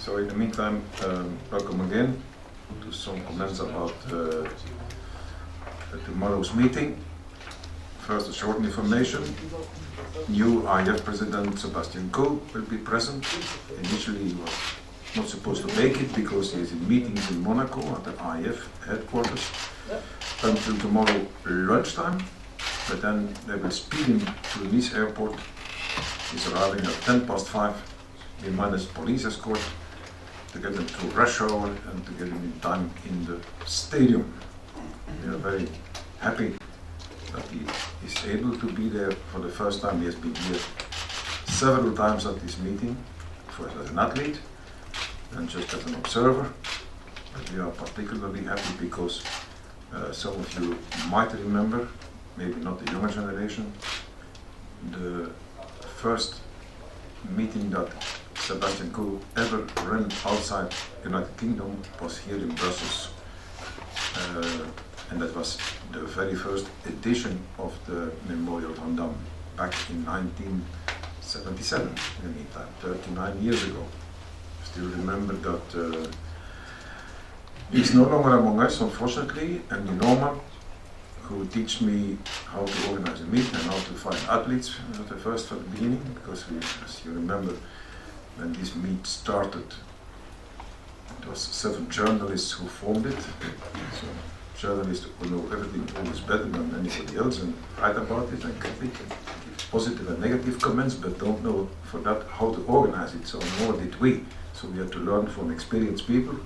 So in the meantime, welcome again to some comments about tomorrow's meeting. First, a short information. New IAAF President Sebastian Coe will be present. Initially he was not supposed to make it because he is in meetings in Monaco at the IAAF headquarters until tomorrow lunchtime. But then they will speed him to Nice airport. He's arriving at 5:10. We managed police escort to get him through rush hour and to get him in time in the stadium. We are very happy that he is able to be there for the first time. He has been here several times at this meeting, first as an athlete and just as an observer. But we are particularly happy because some of you might remember, maybe not the younger generation, the first meeting that Sebastian Coe ever ran outside United Kingdom was here in Brussels. And that was the very first edition of the Memorial van Damme back in 1977, in the meantime, 39 years ago. Still remember that he's no longer among us, unfortunately, and Norman, who teach me how to organize a meet and how to find athletes at the first from the beginning, because we, as you remember, when this meet started, it was 7 journalists who formed it. So journalists who know everything always better than anybody else and write about it and critique and give positive and negative comments, but don't know for that how to organize it. So nor did we. So we had to learn from experienced people.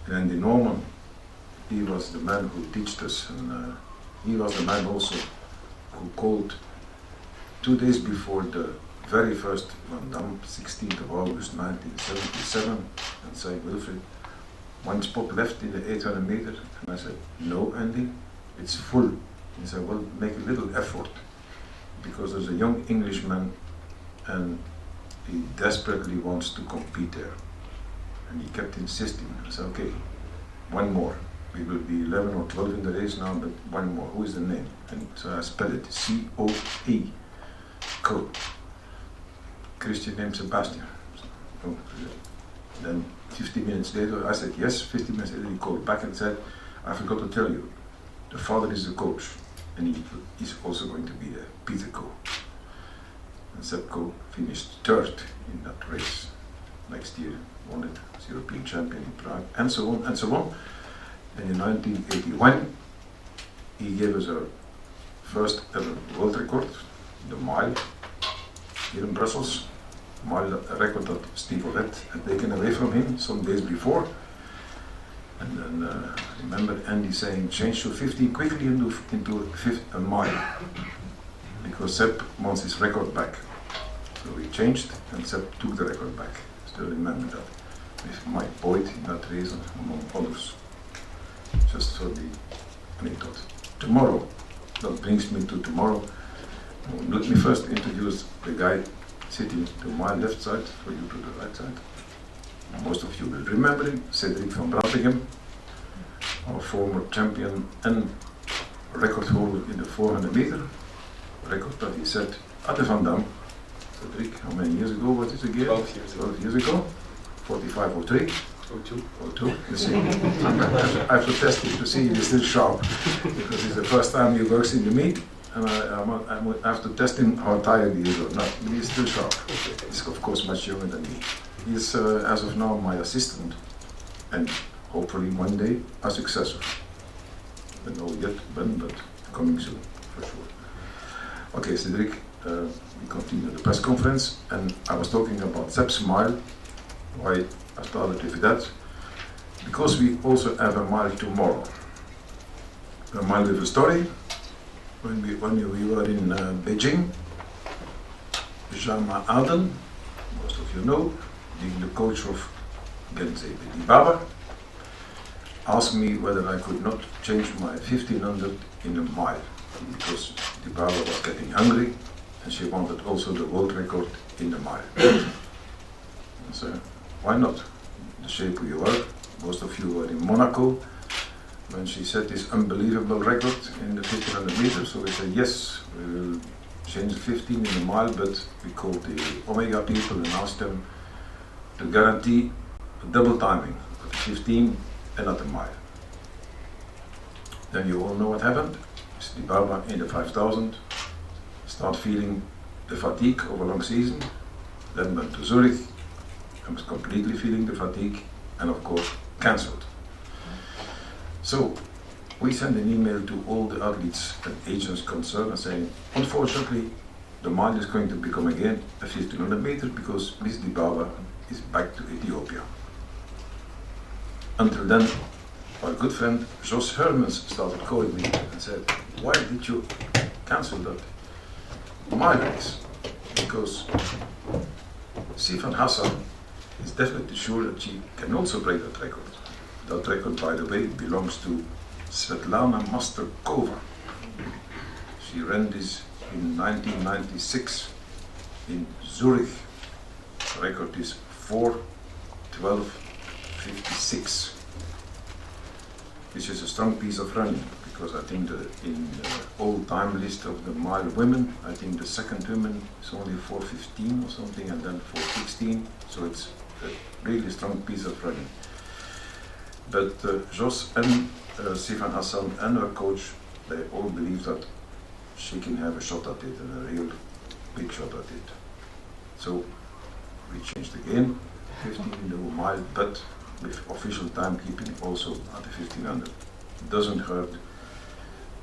And in Norman, he was the man who taught us, and he was the man also who called 2 days before the very first Van Damme, 16th of August 1977, and said, Wilfred, one spot left in the 800 meter. And I said, no, Andy, it's full. He said, well, make a little effort, because there's a young Englishman and he desperately wants to compete there. And he kept insisting. I said, okay, one more. We will be 11 or 12 in the race now, but one more. Who is the name? And so I spelled it, C-O-E, Coe. Christian name Sebastian. So, then 15 minutes later, I said yes. 15 minutes later, he called back and said, I forgot to tell you, the father is the coach, and he is also going to be there, Peter Coe. And Seb Coe finished 3rd in that race. Next year, won it, as European champion in Prague, and so on and so on. And in 1981, he gave us our first ever world record, the mile, here in Brussels. Mile record that Steve Olet had taken away from him some days before. And then I remember Andy saying, change to 15 quickly and do into a mile, because Seb wants his record back. So we changed and Seb took the record back. Still remember that, with Mike Boyd in that race, among others. Just for the anecdote. Tomorrow, that brings me to tomorrow. Let me first introduce the guy sitting to my left side, for you to the right side. Most of you will remember him, Cedric van Brantegem, our former champion and record holder in the 400 meter. Record that he set at the Van Damme. Cedric, how many years ago was it again? 12 years ago. 12 years ago. 45:03. 02. You see, I have to test it to see if he's still sharp, because it's the first time he works in the meet, and I have to test him how tired he is or not. But he's still sharp. He's of course much younger than me. He's as of now my assistant, and hopefully one day a successor. I don't know yet when, but coming soon for sure. Okay, Cedric, we continue the press conference, and I was talking about Seb's mile. Why I started with that? Because we also have a mile tomorrow. A mile with a story. When we were in Beijing, Jean-Ma Aden, most of you know, being the coach of Gense Dibaba, asked me whether I could not change my 1500 in a mile, because Dibaba was getting hungry and she wanted also the world record in the mile. So why not? The shape you are, most of you were in Monaco when she set this unbelievable record in the 1500 meters. So we said yes, we will change the 15 in a mile, but we called the Omega people and asked them to guarantee a double timing at the 15 and at the mile. Then you all know what happened. Mr. Baba in the 5000 start feeling the fatigue of a long season, then went to Zurich and was completely feeling the fatigue and of course cancelled. So we sent an email to all the athletes and agents concerned and saying, unfortunately the mile is going to become again a 1500 meters because Mr. Baba is back to Ethiopia. Until then, our good friend Jos Hermans started calling me and said, why did you cancel that mile race? Because Sifan Hassan is definitely sure that she can also break that record. That record, by the way, belongs to Svetlana Masterkova. She ran this in 1996 in Zurich. The record is 4:12:56. Which is a strong piece of running, because I think that in the all-time list of the mile women, I think the second woman is only 4:15 or something, and then 4:16, so it's a really strong piece of running. But Jos and Sifan Hassan and her coach, they all believe that she can have a shot at it, and a real big shot at it. So we changed again, 15 no mile, but with official timekeeping also at the 1500. It doesn't hurt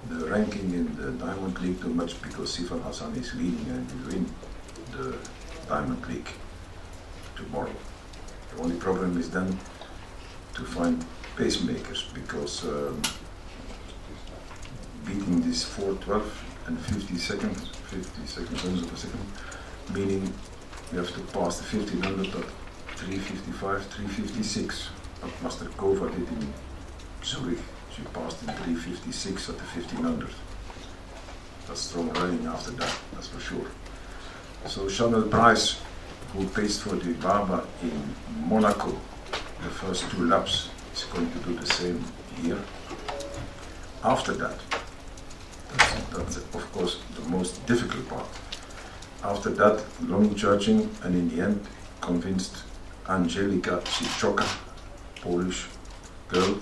the ranking in the Diamond League too much, because Sifan Hassan is leading and will win the Diamond League tomorrow. The only problem is then to find pacemakers, because beating this 4:12 and 50 seconds tenths of a second, meaning you have to pass the 1500 at 3:55, 3:56. But Masterkova did in Zurich. She passed in 3:56 at the 1500. That's strong running after that, that's for sure. So Chanel Price, who paced for the Baba in Monaco the first 2 laps, is going to do the same here. After that, that's of course the most difficult part. After that, long judging, and in the end convinced Angelika Sichoka, Polish girl,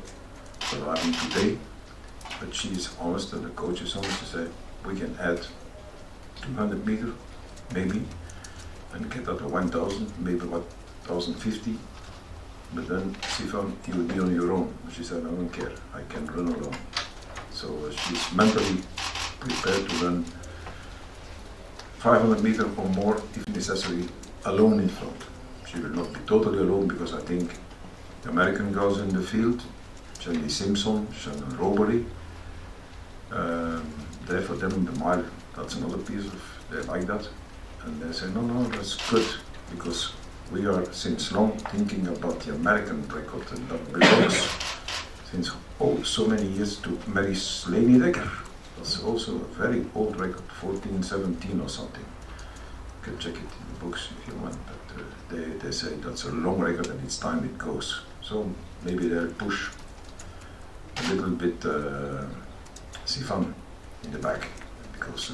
arriving today, but she is honest and the coach is honest to say, we can add 200 meters, maybe, and get up to 1000, maybe 1050, but then Sifan, you will be on your own. She said, I don't care, I can run alone. So she's mentally prepared to run 500 meters or more, if necessary, alone in front. She will not be totally alone, because I think the American girls in the field, Jenny Simpson, Shannon Robery, there for them the mile, that's another piece of, they like that. And they say, no, that's good, because we are since long thinking about the American record, and that belongs since so many years to Mary Slaney Decker. That's also a very old record, 1417 or something. You can check it in the books if you want, but they say that's a long record and it's time it goes. So maybe they'll push a little bit Sifan in the back, because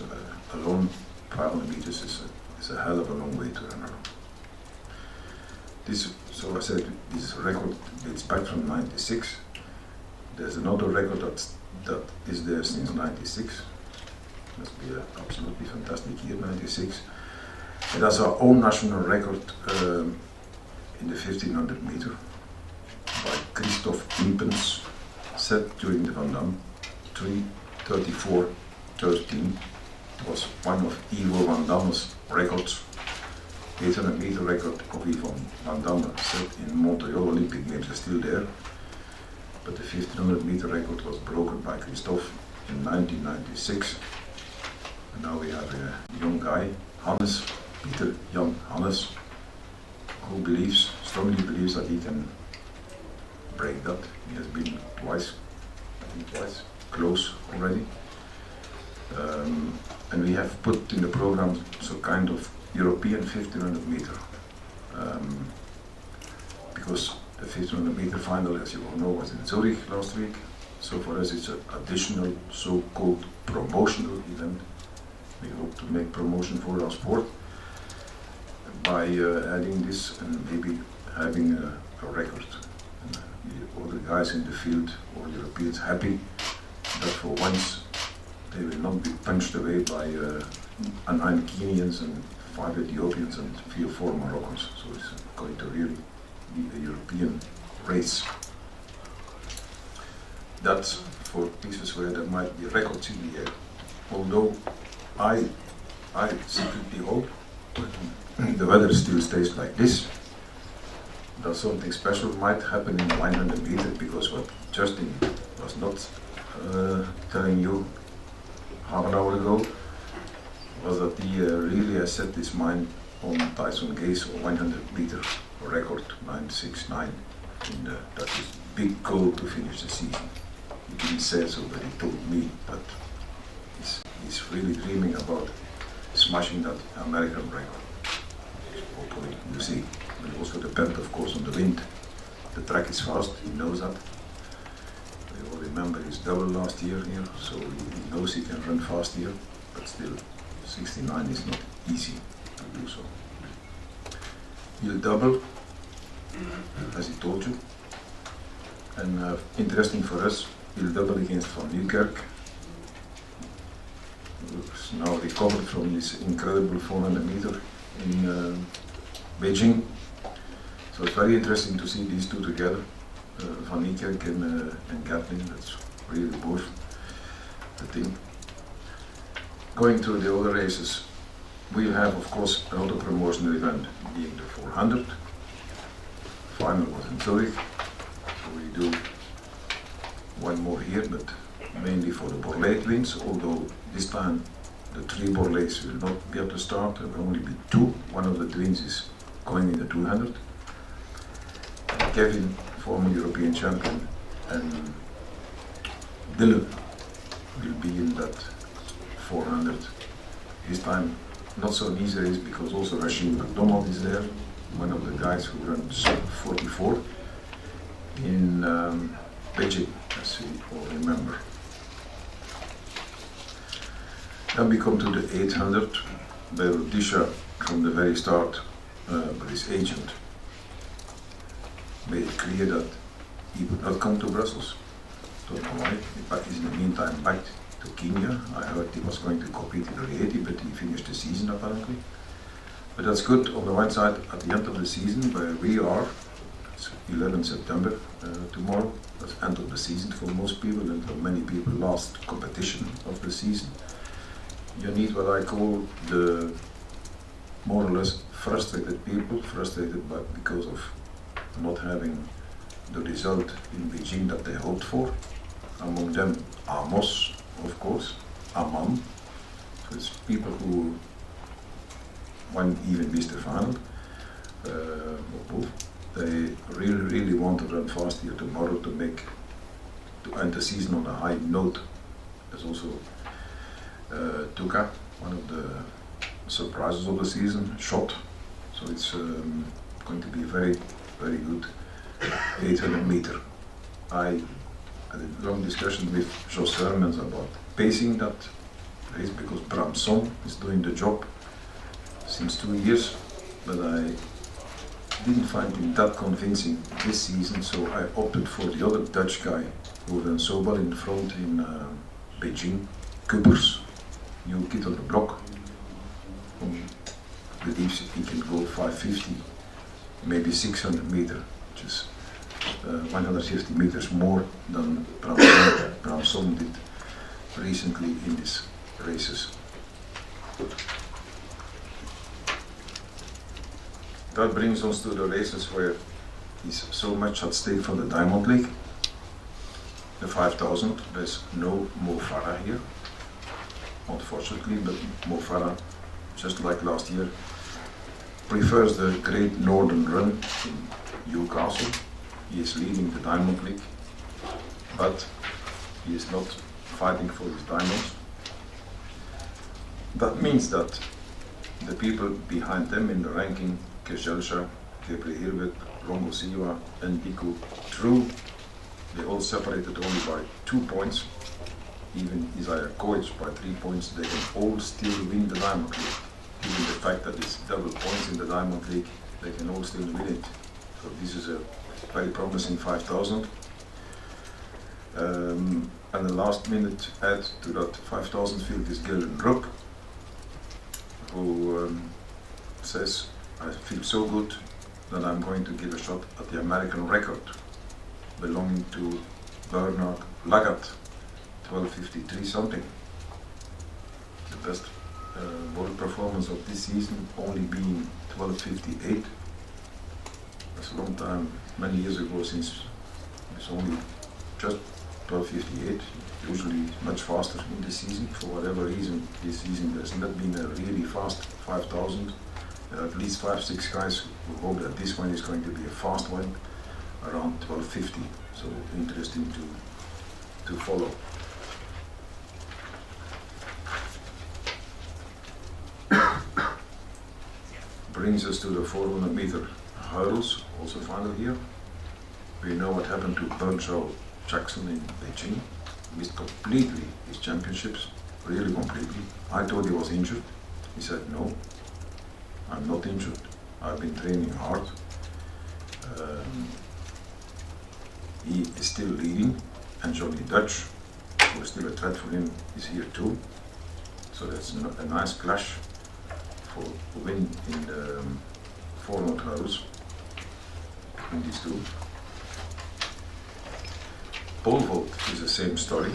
alone 500 meters is a hell of a long way to run around. So I said, this record dates back from 96. There's another record that is there since 96. Must be an absolutely fantastic year, 96. And that's our own national record in the 1500 meter by Christophe Impens, set during the Van Damme, 3:34:13. It was one of Ivo Van Damme's records. 800 meter record of Ivo Van Damme set in Montreal Olympic Games is still there. But the 1500 meter record was broken by Christophe in 1996. And now we have a young guy, Hannes, Peter Jan Hannes, who strongly believes that he can break that. He has been twice close already. And we have put in the program some kind of European 1500 meter. Because the 1500 meter final, as you all know, was in Zurich last week. So for us it's an additional so-called promotional event. We hope to make promotion for our sport by adding this and maybe having a record. And all the guys in the field, all Europeans, happy that for once they will not be punched away by 9 Kenyans and 5 Ethiopians and 3 or 4 Moroccans. So it's going to really be a European race. That's for pieces where there might be records in the air. Although I secretly hope the weather still stays like this, that something special might happen in the 100 meter, because what Justin was not telling you half an hour ago was that he really has set his mind on Tyson Gay's 100 meter record, 9:69. That is big goal to finish the season. He didn't say so, but he told me, but he's really dreaming about smashing that American record. Hopefully, you see. It also depends, of course, on the wind. The track is fast, he knows that. We all remember his double last year here, so he knows he can run fast here, but still, 69 is not easy to do so. He'll double, as he told you. And interesting for us, he'll double against Van Nieuwkerk, who's now recovered from his incredible 400 meter in Beijing. So it's very interesting to see these two together, Van Nieuwkerk and Gatling. That's really both the thing. Going to the other races, we'll have, of course, another promotional event, being the 400. Final was in Zurich, so we do one more here, but mainly for the Borlée twins, although this time the 3 Borlées will not be at the start, there will only be 2. One of the twins is going in the 200. Kevin, former European champion, and Dylan will be in that 400. This time not so an easy race, because also Rashid McDonald is there, one of the guys who runs 44 in Beijing, as we all remember. Then we come to the 800, where Disha from the very start, with his agent, made it clear that he would not come to Brussels. Don't know why. He's in the meantime back to Kenya. I heard he was going to compete in Rieti, but he finished the season apparently. But that's good on the one side at the end of the season, where we are. It's 11 September tomorrow. That's the end of the season for most people, and for many people last competition of the season. You need what I call the more or less frustrated people, because of not having the result in Beijing that they hoped for. Among them, Amos, of course, Amman. So it's people who one even missed the final, or both. They really want to run fast here tomorrow to end the season on a high note. There's also Tuka, one of the surprises of the season, shot. So it's going to be very good 800 meter. I had a long discussion with Jos Hermans about pacing that race, because Bram Son is doing the job since 2 years, but I didn't find him that convincing this season, so I opted for the other Dutch guy who ran so well in front in Beijing, Kuppers, new kid on the block. Believes he can go 550, maybe 600 meter, which is 150 meters more than Bram Son did recently in these races. That brings us to the races where is so much at stake for the Diamond League. The 5000, there's no Mo Farah here, unfortunately, but Mo Farah, just like last year, prefers the Great Northern Run in Newcastle. He is leading the Diamond League, but he is not fighting for his diamonds. That means that the people behind them in the ranking, Keselsha, Keple Hirwet, Rongo Siwa and Diku True, they all separated only by 2 points. Even Isaiah Koic by 3 points, they can all still win the Diamond League. Given the fact that it's double points in the Diamond League, they can all still win it. So this is a very promising 5,000. And the last minute add to that 5,000 field is Gillen Rupp, who says, I feel so good that I'm going to give a shot at the American record belonging to Bernard Lagat, 12:53 something. The best world performance of this season only being 12:58. That's a long time, many years ago, since it's only just 12:58. Usually much faster in this season. For whatever reason, this season there's not been a really fast 5,000. There are at least 5-6 guys who hope that this one is going to be a fast one, around 12:50. So interesting to follow. Brings us to the 400 meter hurdles, also final here. We know what happened to Burnshaw Jackson in Beijing. Missed completely his championships, really completely. I thought he was injured. He said, no, I'm not injured. I've been training hard. He is still leading, and Johnny Dutch, who is still a threat for him, is here too. So that's a nice clash for a win in the 400 hurdles in these two. Pole vault is the same story.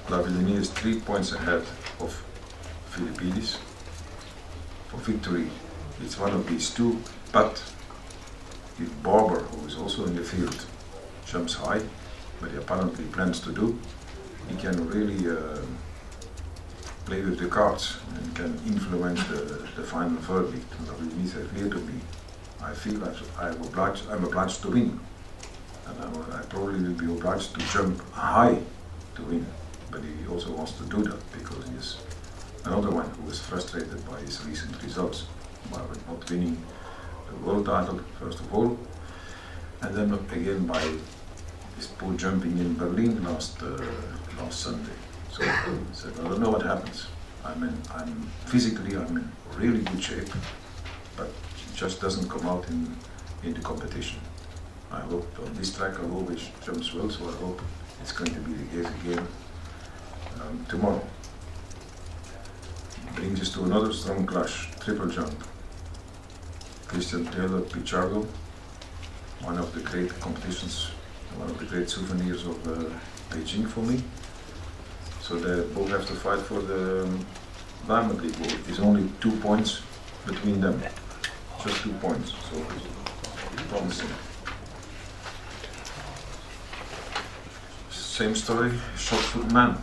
Lavillenie is 3 points ahead of Philippidis. For victory, it's one of these two, but if Barber, who is also in the field, jumps high, but he apparently plans to do, he can really play with the cards and can influence the final verdict. Lavillenie said clear to me, I feel that I'm obliged to win. And I probably will be obliged to jump high to win. But he also wants to do that because he is another one who is frustrated by his recent results, by not winning the world title, first of all, and then again by his poor jumping in Berlin last Sunday. So I said, I don't know what happens. I'm physically in really good shape, but it just doesn't come out in the competition. I hope on this track I always jumps well, so I hope it's going to be the case again tomorrow. Brings us to another strong clash, triple jump. Christian Taylor Pichardo, one of the great competitions, one of the great souvenirs of Beijing for me. So they both have to fight for the Diamond League. It's only 2 points between them, just 2 points, so it's promising. Same story, shot put man.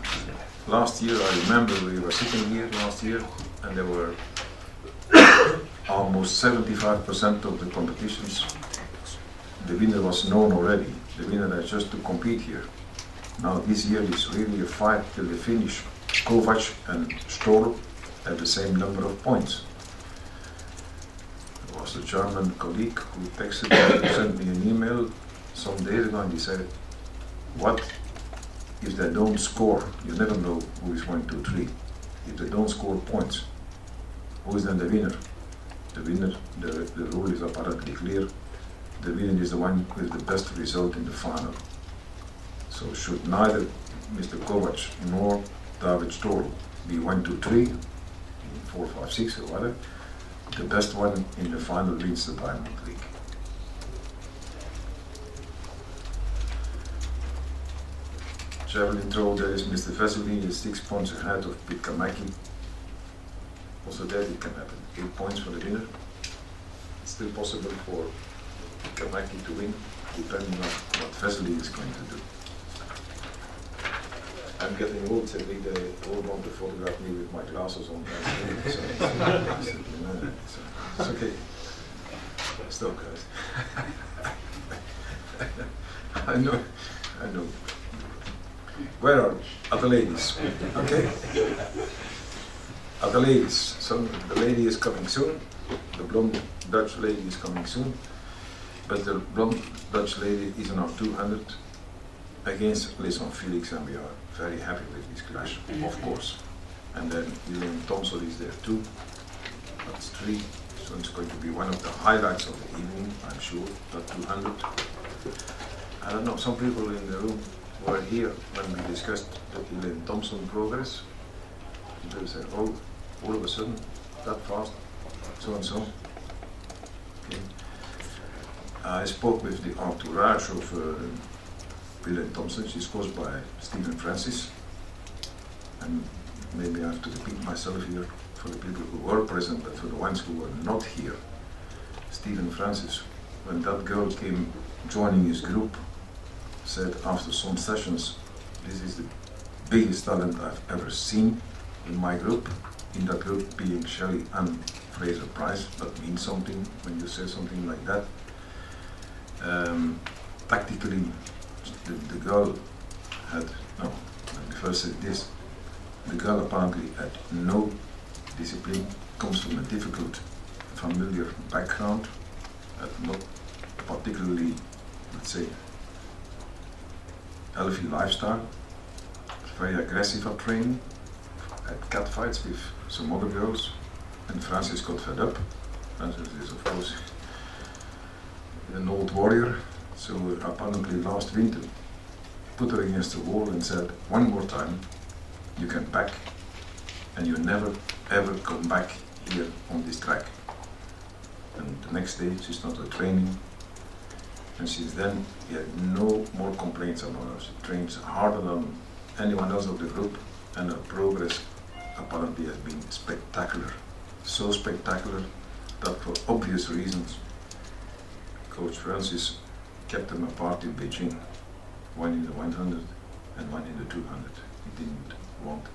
Last year, I remember we were sitting here last year, and there were almost 75% of the competitions. The winner was known already. The winner had just to compete here. Now this year is really a fight till the finish. Kovac and Stoll have the same number of points. There was a German colleague who texted me, sent me an email some days ago, and he said, what if they don't score? You never know who is 1, 2, 3. If they don't score points, who is then the winner? The winner, the rule is apparently clear. The winner is the one with the best result in the final. So should neither Mr. Kovac nor David Stoll be 1, 2, 3, 4, 5, 6 or whatever, the best one in the final wins the Diamond League. Javelin throw, there is Mr. Vesely, is 6 points ahead of Pete Kamaki. Also there it can happen, 8 points for the winner. It's still possible for Kamaki to win, depending on what Vesely is going to do. I'm getting old, so they all want to photograph me with my glasses on. So it's okay. Stop, guys. I know. Where are we? At the ladies. Okay? At the ladies. So the lady is coming soon. The blonde Dutch lady is coming soon. But the blonde Dutch lady is now 200 against Lisson Felix, and we are very happy with this clash, of course. And then Elaine Thompson is there too. That's 3. So it's going to be one of the highlights of the evening, I'm sure, that 200. I don't know, some people in the room were here when we discussed the Elaine Thompson progress. They said, oh, all of a sudden, that fast, so and so. Okay. I spoke with the entourage of Elaine Thompson. She's coached by Stephen Francis. And maybe I have to repeat myself here for the people who were present, but for the ones who were not here. Stephen Francis, when that girl came joining his group, said after some sessions, this is the biggest talent I've ever seen in my group. In that group being Shelley and Fraser Price, that means something when you say something like that. Tactically, the girl had, no, let me first say this, the girl apparently had no discipline, comes from a difficult familiar background, not particularly, let's say, healthy lifestyle, very aggressive at training, had catfights with some other girls, and Francis got fed up. Francis is of course an old warrior, so apparently last winter put her against the wall and said, one more time, you can back, and you never ever come back here on this track. And the next day she started training, and since then he had no more complaints on her. She trains harder than anyone else of the group, and her progress apparently has been spectacular. So spectacular that for obvious reasons Coach Francis kept them apart in Beijing, one in the 100 and one in the 200. He didn't want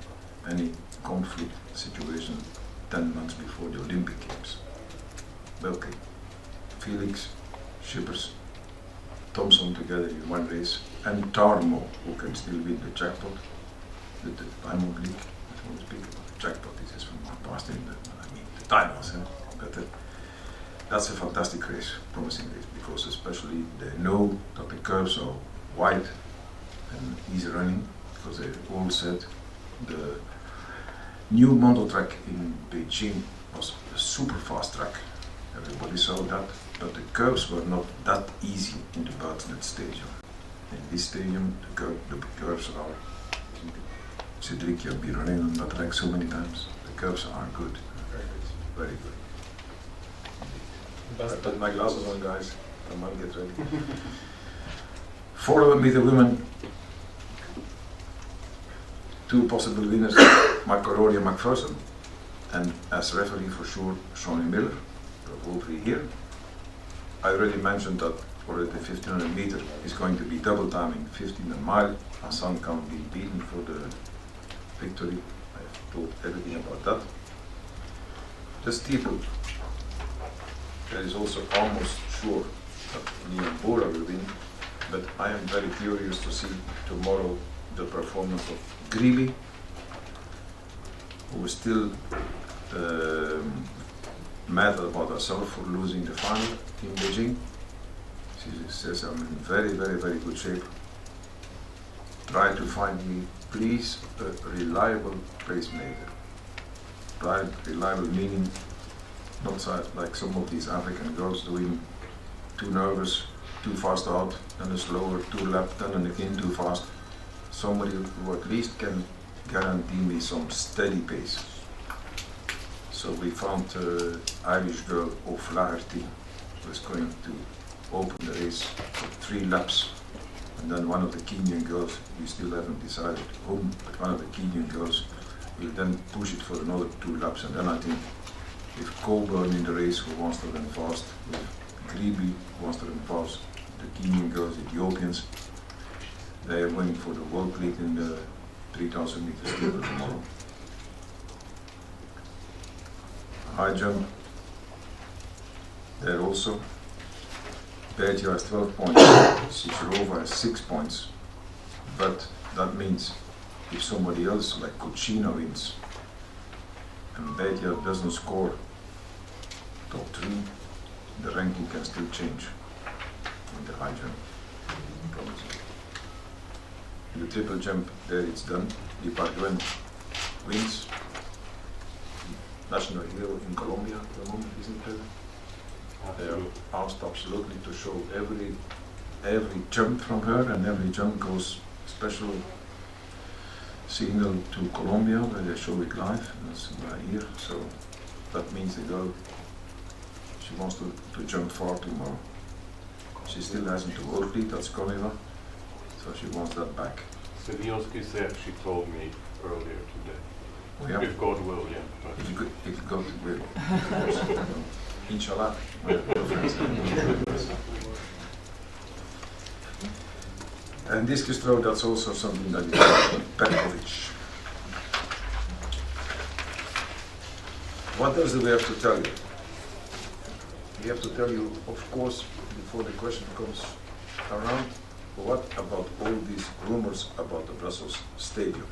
any conflict situation 10 months before the Olympic Games. Okay, Felix, Schippers, Thompson together in one race, and Tarmo, who can still win the jackpot with the Diamond League. I don't speak about the jackpot, this is from my past in the titles. But that's a fantastic race, promising race, because especially they know that the curves are wide and easy running, because they all said the new model track in Beijing was a super fast track. Everybody saw that, but the curves were not that easy in the Buitenweg Stadium. In this stadium, the curves are, Cedric, you've been running on that track so many times, the curves are good, very good. I put my glasses on, guys, come on, get ready. Following me, the women, two possible winners, Macaroni and McPherson, and as referee for sure, Shawnee Miller. All three here. I already mentioned that for the 1500 meter is going to be double timing 15 mile. Hassan can't be beaten for the victory. I've told everything about that. The steeple, there is also almost sure that Nian Bora will win, but I am very curious to see tomorrow the performance of Greeley, who is still mad about herself for losing the final in Beijing. She says, I'm in very, very, very good shape. Try to find me, please, a reliable pacemaker. Reliable meaning not like some of these African girls doing too nervous, too fast out, then a slower, too lap, then again too fast. Somebody who at least can guarantee me some steady pace. So we found Irish girl O'Flaherty was going to open the race for 3 laps, and then one of the Kenyan girls, we still haven't decided whom, but one of the Kenyan girls will then push it for another 2 laps, and then I think if Coburn in the race who wants to run fast, with Greeby who wants to run fast, the Kenyan girls, Ethiopians, they are going for the world lead in the 3000 meters steeple tomorrow. High jump, there also. Bertja has 12 points, Sicharova has 6 points, but that means if somebody else like Kuchina wins and Bertja doesn't score top 3, the ranking can still change in the high jump. In the triple jump, there it's done. Depardieu wins. national hero in Colombia at the moment, isn't it? They are asked absolutely to show every jump from her, and every jump goes special signal to Colombia where they show it live. That's right here. So that means the girl, she wants to jump far tomorrow. She still hasn't the world lead, that's Coniva, so she wants that back. Sivionski said, she told me earlier today. Oh, yeah. If God will, yeah. But If God will. Inshallah. And discus throw, that's also something that is Petkovic. What else do we have to tell you? We have to tell you, of course, before the question comes around, what about all these rumors about the Brussels stadium?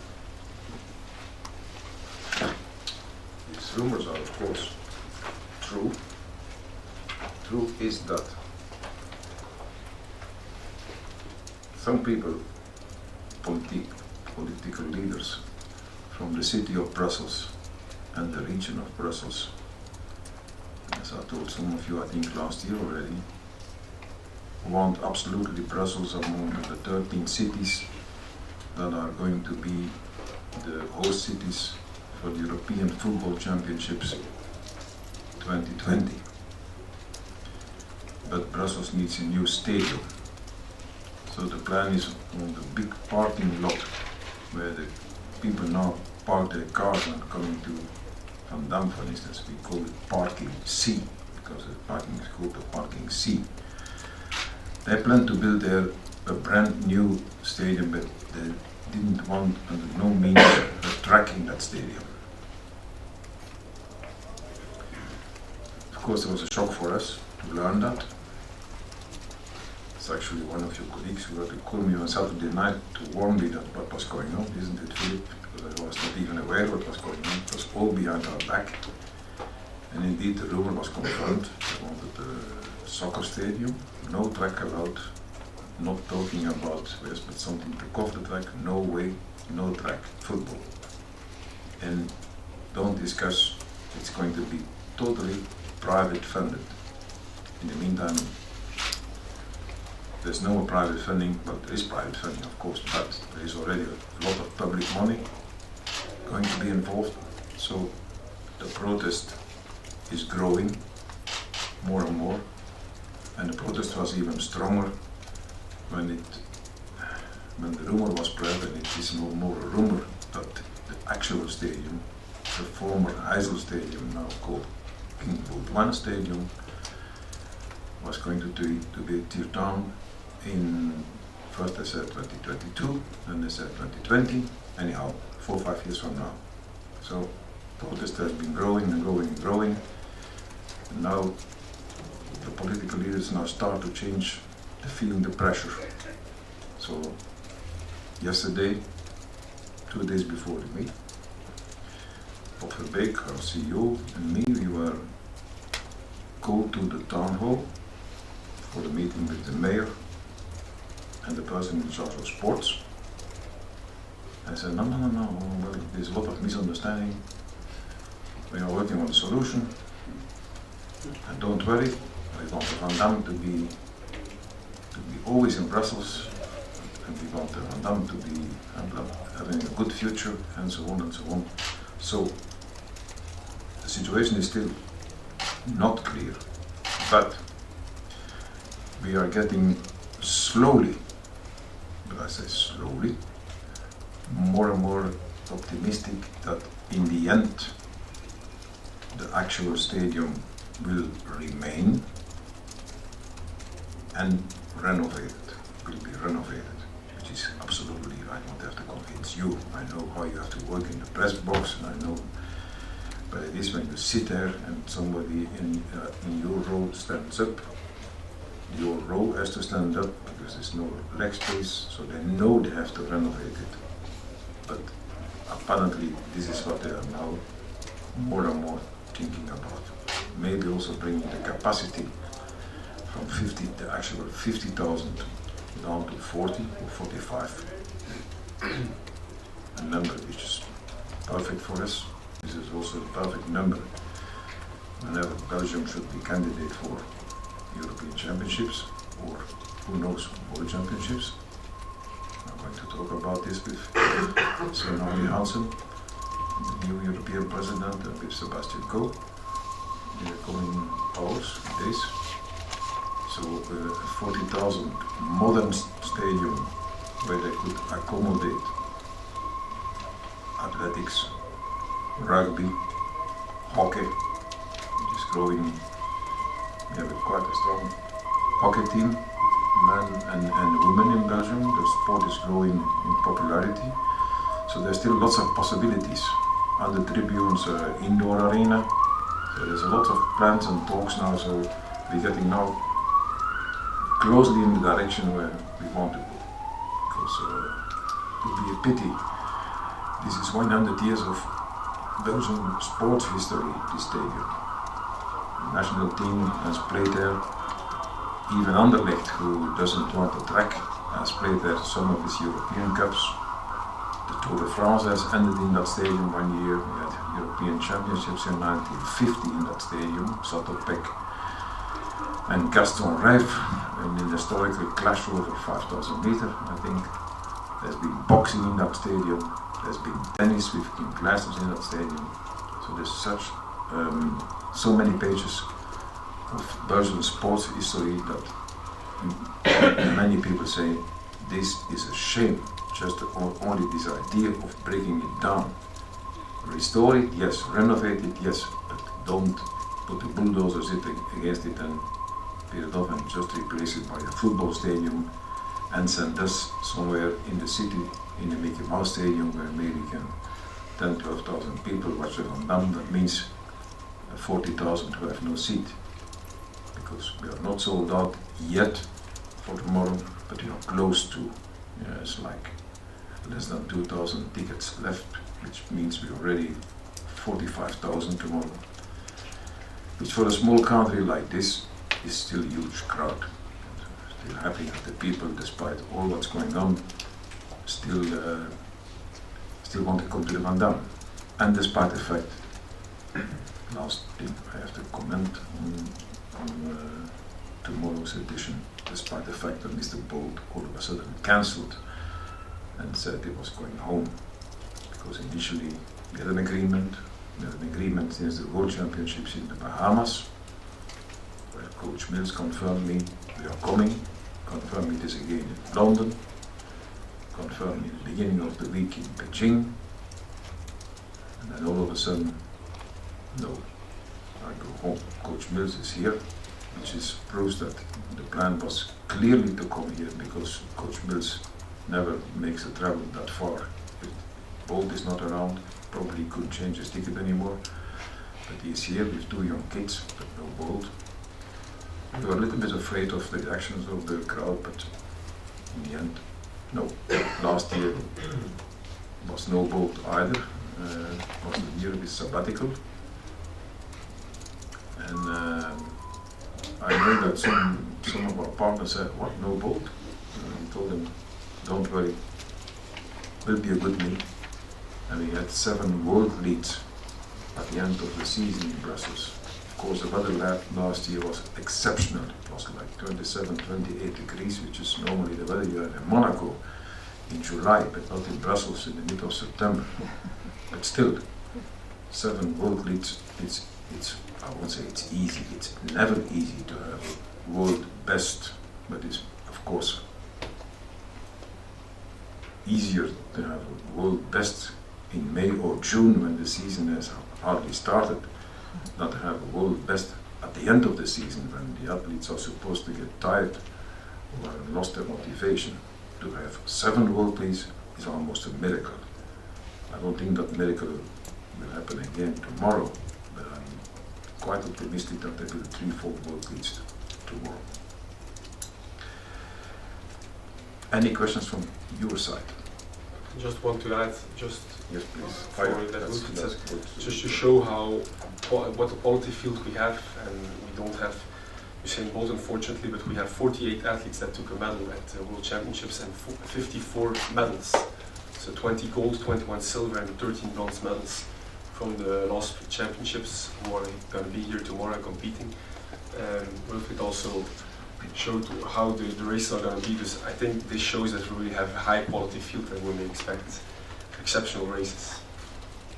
These rumors are, of course, true. True is that some people, political leaders from the city of Brussels and the region of Brussels, as I told some of you I think last year already, want absolutely Brussels among the 13 cities that are going to be the host cities for the European Football Championships 2020. But Brussels needs a new stadium. So the plan is on the big parking lot where the people now park their cars and coming to Van Damme, for instance. We call it parking C, because the parking is called the parking C. They plan to build there a brand new stadium, but they didn't want under no means a track in that stadium. Of course, it was a shock for us to learn that. It's actually one of your colleagues who had to call me on Saturday night to warn me that what was going on, isn't it, Philip? Because I was not even aware what was going on. It was all behind our back. And indeed, the rumor was confirmed. They wanted a soccer stadium, no track allowed, not talking about where's but something to cover the track, no way, no track, football. And don't discuss, it's going to be totally private funded. In the meantime, there's no private funding, but there is private funding, of course, but there is already a lot of public money going to be involved. So the protest is growing more and more, and the protest was even stronger when the rumor was spread, and it is no more a rumor that the actual stadium, the former Heysel Stadium, now called King Baudouin Stadium, was going to be teared down in, first they said 2022, then they said 2020, anyhow, 4 or 5 years from now. So protest has been growing and growing and growing, and now the political leaders now start to change the feeling, the pressure. So yesterday, 2 days before the meeting, Bob Verbeek, our CEO, and me, we were called to the town hall for the meeting with the mayor and the person in charge of sports. I said, no, well, there's a lot of misunderstanding. We are working on a solution, and don't worry, we want Van Damme to be always in Brussels, and we want Van Damme to be having a good future, and so on and so on. So the situation is still not clear, but we are getting slowly, but I say slowly, more and more optimistic that in the end the actual stadium will remain and renovated, will be renovated, which is absolutely, I don't have to convince you. I know how you have to work in the press box, and I know, but it is when you sit there and somebody in your row stands up, your row has to stand up because there's no leg space, so they know they have to renovate it. But apparently this is what they are now more and more thinking about. Maybe also bringing the capacity from 50, the actual 50,000 down to 40 or 45. A number which is perfect for us. This is also the perfect number whenever Belgium should be candidate for European Championships or who knows, World Championships. I'm going to talk about this with Sven Hansen, the new European President, and with Sebastian Coe in the coming hours, days. So a 40,000 modern stadium where they could accommodate athletics, rugby, hockey, which is growing. We have quite a strong hockey team, men and women in Belgium. The sport is growing in popularity. So there's still lots of possibilities. On the tribunes, indoor arena. So there's a lot of plans and talks now, so we're getting now closely in the direction where we want to go. Because it would be a pity. This is 100 years of Belgian sports history, this stadium. The national team has played there. Even Anderlecht, who doesn't want the track, has played there some of his European Cups. The Tour de France has ended in that stadium one year. We had European Championships in 1950 in that stadium, Satopek and Gaston Rijf, in an historical clash over 5,000 meters, I think. There's been boxing in that stadium, there's been tennis with King Classes in that stadium. So there's so many pages of Belgian sports history that many people say this is a shame, just only this idea of breaking it down. Restore it, yes, renovate it, yes, but don't put the bulldozers against it and pay it off and just replace it by a football stadium and send us somewhere in the city, in the Mickey Mouse Stadium, where maybe 10,000-12,000 people watch the Van Damme. That means 40,000 who have no seat. Because we are not sold out yet for tomorrow, but we are close to. It's like less than 2,000 tickets left, which means we are already 45,000 tomorrow. Which for a small country like this is still a huge crowd. Still happy that the people, despite all what's going on, still want to come to the Van Damme. And despite the fact, last thing I have to comment on tomorrow's edition, despite the fact that Mr. Bolt all of a sudden cancelled and said he was going home. Because initially we had an agreement since the World Championships in the Bahamas, where Coach Mills confirmed me, we are coming, confirmed me this again in London, confirmed me the beginning of the week in Beijing, and then all of a sudden, no, I go home. Coach Mills is here, which proves that the plan was clearly to come here, because Coach Mills never makes a travel that far. If Bolt is not around, probably couldn't change his ticket anymore, but he's here with 2 young kids, but no Bolt. We were a little bit afraid of the reactions of the crowd, but in the end, no. Last year was no Bolt either, was the year with sabbatical. And I know that some of our partners said, what, no Bolt? We told them, don't worry, will be a good meet. And we had 7 world leads at the end of the season in Brussels. Of course, the weather last year was exceptional. It was like 27, 28 degrees, which is normally the weather you have in Monaco in July, but not in Brussels in the middle of September. But still, 7 world leads, it's I won't say it's easy, it's never easy to have world best, but it's of course easier to have world best in May or June when the season has hardly started, not to have a world best at the end of the season when the athletes are supposed to get tired or lost their motivation. To have 7 world leads is almost a miracle. I don't think that miracle will happen again tomorrow, but I'm quite optimistic that there will be 3-4 world leads tomorrow. Any questions from your side? Just want to add, just yes, please. For that Wilfred says, just to show what a quality field we have, and we don't have Usain Bolt unfortunately, but we have 48 athletes that took a medal at the World Championships and 54 medals. So 20 gold, 21 silver and 13 bronze medals from the last championships who are going to be here tomorrow competing. Wilfred also showed how the races are going to be. Because I think this shows that we really have a high quality field and we may expect exceptional races.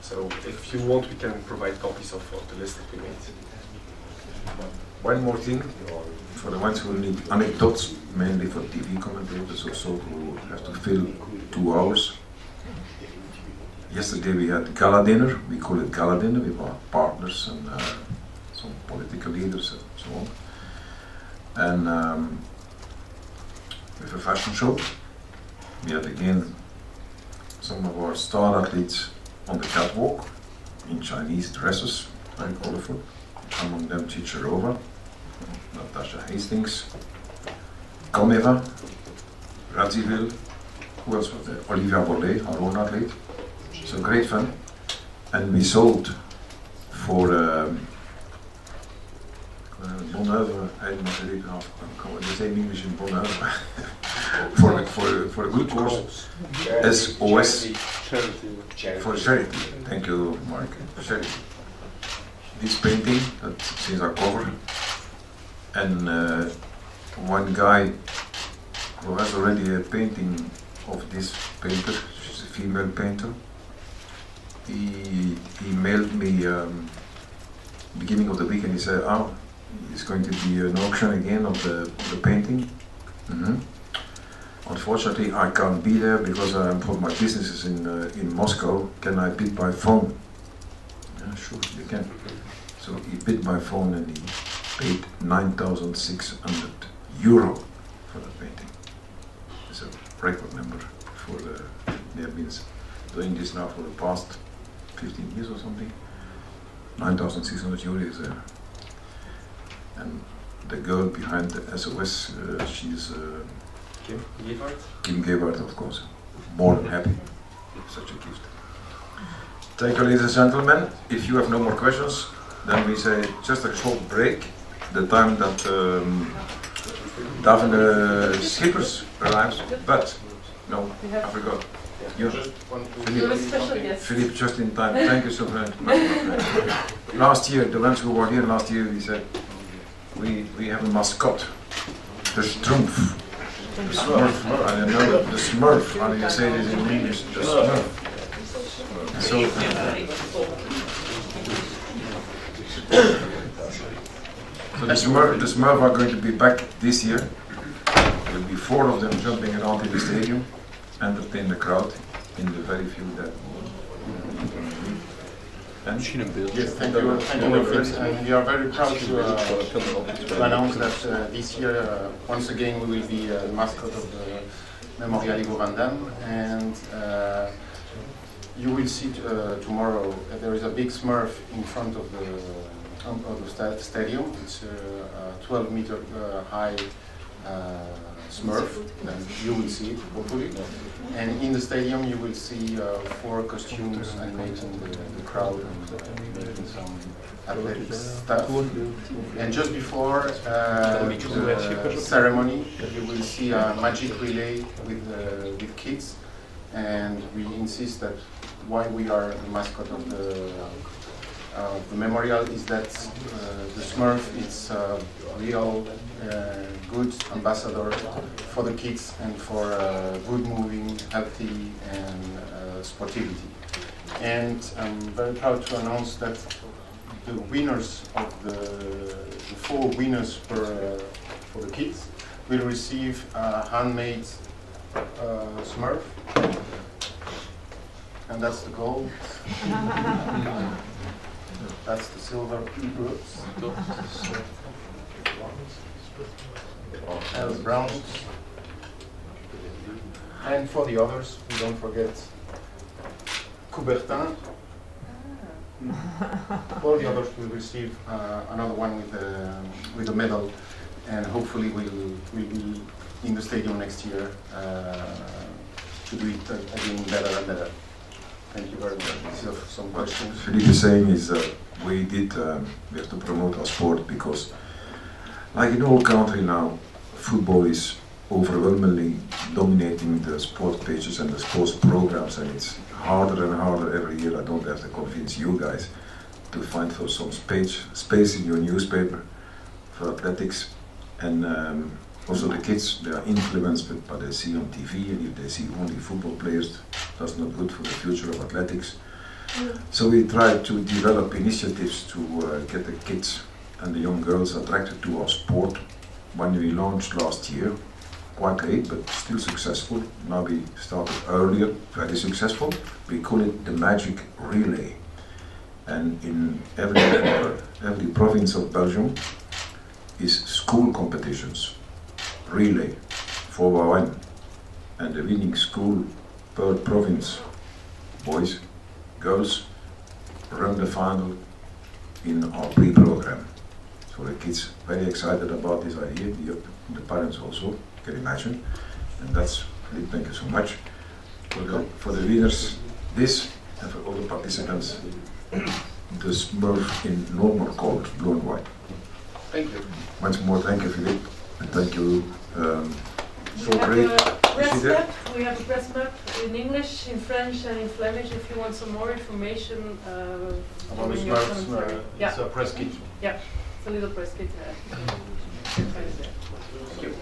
So if you want, we can provide copies of the list that we made. One more thing, for the ones who need anecdotes, mainly for TV commentators also who have to fill 2 hours. Yesterday we had gala dinner, we call it gala dinner, with our partners and some political leaders and so on. And with a fashion show, we had again some of our star athletes on the catwalk in Chinese dresses, very colorful. Among them Chicharova, Natasha Hastings, Komeva, Radziwill, who else was there? Olivia Bollet, our own athlete. So great fun. And we sold for Bon Oeuvre, I don't know they say in English in Bon Oeuvre, for a good cause, SOS, for charity. Thank you, Mark, for charity. This painting, that's since our cover, and one guy who has already a painting of this painter, she's a female painter, he mailed me beginning of the week and he said, oh, it's going to be an auction again of the painting. Unfortunately, I can't be there because for my business is in Moscow. Can I bid by phone? Yeah, sure, you can. So he bid by phone and he paid 9,600 euro for that painting. It's a record number for they have been doing this now for the past 15 years or something. 9,600 euro is and the girl behind the SOS, she's Kim Gebhardt? Kim Gebhardt, of course. More than happy with such a gift. Thank you, ladies and gentlemen. If you have no more questions, then we say just a short break. The time that Daphne Schippers arrives, but no, I forgot. You, Philippe, just in time. Thank you so much. Last year, the ones who were here last year, we said we have a mascot, the Strumpf. The Smurf, I don't know, the Smurf, how do you say this in English? The Smurf. So, the Smurf are going to be back this year. There will be 4 of them jumping around in the stadium, entertain the crowd in the very few that. Yes, thank you, Wilfred. And we are very proud to announce that this year, once again, we will be the mascot of the Memorial van Damme. And you will see tomorrow there is a big Smurf in front of the stadium. It's a 12-meter high Smurf, and you will see it hopefully. And in the stadium you will see 4 costumes animating the crowd and making some athletic stuff. And just before the ceremony, you will see a magic relay with kids. And we insist that why we are the mascot of the memorial is that the Smurf is a real good ambassador for the kids and for good moving, healthy and sportivity. And I'm very proud to announce that the winners of the 4 winners for the kids will receive a handmade Smurf. And that's the gold. That's the silver groups. And the browns. And for the others, we don't forget Coubertin. All the others will receive another one with a medal, and hopefully we'll be in the stadium next year to do it again better and better. Thank you very much. If you have some questions. Philippe is saying is we have to promote our sport because, like in all country now, football is overwhelmingly dominating the sport pages and the sports programs, and it's harder and harder every year. I don't have to convince you guys to find for some space in your newspaper for athletics. And also the kids, they are influenced by what they see on TV, and if they see only football players, that's not good for the future of athletics. So we try to develop initiatives to get the kids and the young girls attracted to our sport. When we launched last year, quite late but still successful. Now we started earlier, very successful. We call it the Magic Relay. And in every province of Belgium is school competitions, relay, 4x1. And the winning school per province, boys, girls, run the final in our pre-program. So the kids very excited about this idea, the parents also, can imagine. And that's, thank you so much. For the winners, this, and for all the participants, the Smurf in normal colors, blue and white. Thank you. Once more, thank you, Philippe, and thank you. So We have great. a press Is she there? map. We have a press map in English, in French, and in Flemish. If you want some more information, About the during your Smurfs, commentary. Yeah, it's a press kit. it's a little press kit. You can find it there. Thank you.